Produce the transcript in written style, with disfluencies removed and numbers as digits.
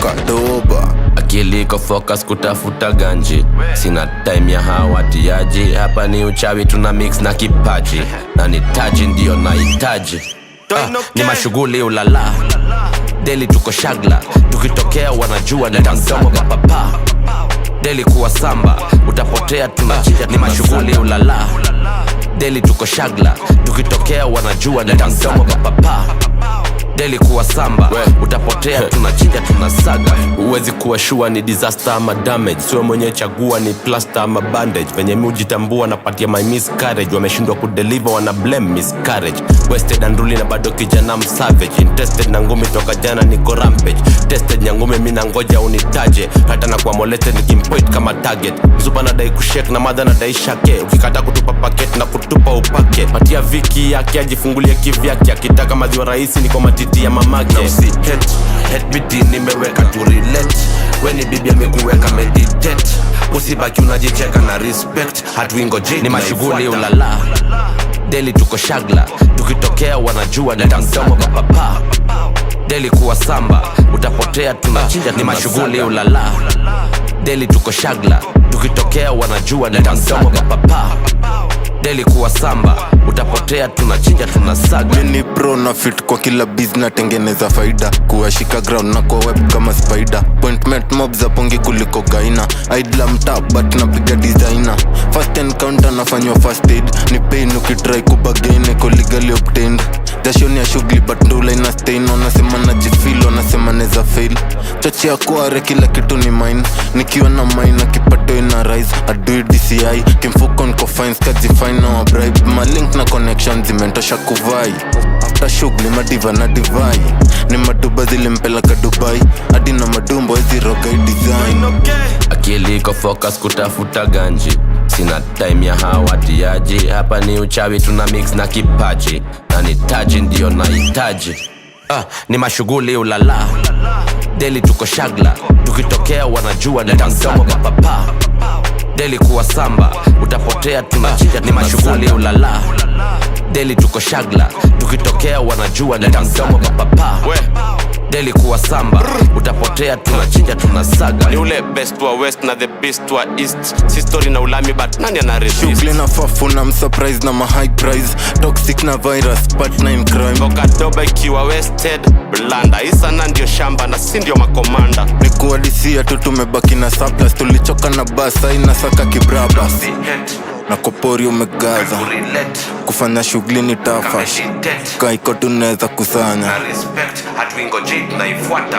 kadoba. Akili iko focus kutafuta ganji, sina time ya hawatiaji. Hapa ni uchawi tuna mix na kipaji, na nitaji ndio nahitaji. Ni mashughuli ulala, daily tuko shagla. Tukitokea wanajua ni tandomo papapa. Daily kuwa samba, utapotea tunachija. Ni mashughuli ulala, daily tuko shagla. Tukitokea wanajua ni tandomo papapa. Daily kuwa samba, utapotea tunachija tunasaga. Uwezi kuwa sure ni disaster ama damage. Sio mwenye chagua ni plaster ama bandage. Venye mi ujitambua napatia my miscarriage. Wameshindwa kudeliver wana blame miscarriage. Wasted and ruli na bado kijana msavage. Interested na ngumi toka jana niko rampage. Tested na ngumi mina ngoja unitaje. Hata na kwa molete nikimpoint kama target. Mzupa nadai kushake na madha nadai shake. Ukikata kutupa paket na kutupa upake. Patia viki yake ajifungulie kivyake. Akitaka maziwa rahisi niko matiti ya mamake. Na usi hate biti nimeweka to relate. Weni bibi amekuweka meditate. Usibaki unajicheka na respect. Hatuingo jini ni mashughuli ulala, daily tuko shagla. Tukitokea wanajua ni tandomo papapa. Daily kuwa samba, utapotea tunachinja. Ni mashughuli ulala, daily tuko shagla. Tukitokea wanajua ni tandomo papapa. Daily kuwa samba, utapotea tunachinja tunasaga. Mini pro na fit kwa kila business tengeneza faida. Kuwashika ground na kwa web kama spider. Appointment mob za pongi kuliko gaina. Idla mtaa but napiga designer. First encounter nafanywa first aid. Ni pain ukitry kubagain eko legally obtained. Dashoni ya shughuli but ndula ina stain. Wanasema najifeel, wanasema neza fail. Chochi ya kuare kila kitu ni mine. Nikiwa na mine na kipato ina rise. Adui DCI kimfuko niko fine skaji fine na wa bribe. Malink na connection zimentosha kuvai. After shughuli madiva na divai. Ni maduba zilimpeleka Dubai. Hadi na madumbo hizi roga design. Akili iko focus kutafuta ganji, sina time ya hawatiaji. Hapa ni uchawi tuna mix na kipaji, na nitaji ndio nahitaji. Ni mashughuli ulala, daily tuko shagla. Tukitokea wanajua ni tandomo papapa. Daily kuwa samba, utapotea tunachija. Ni mashughuli ulala, daily tuko shagla. Tukitokea wanajua ni tandomo papapa. Daily kuwa samba, utapotea tunachinja tunasaga. Ni ule best wa west na the beast wa east. Si story na ulami but nani ana resist. Shughuli na fafu na msurprise na ma high price. Toxic na virus partner in crime. Boka doba ikiwa wasted blanda. Isa ndio shamba na si ndio makomanda. Ni kuadisia tu tumebaki na surplus. Tulichoka na basa inasaka kibraba. Na kopori umegaza. Kufanya shughuli ni tafa. Kaiko tuneza kusanya. Hatuingo jit na ifuata.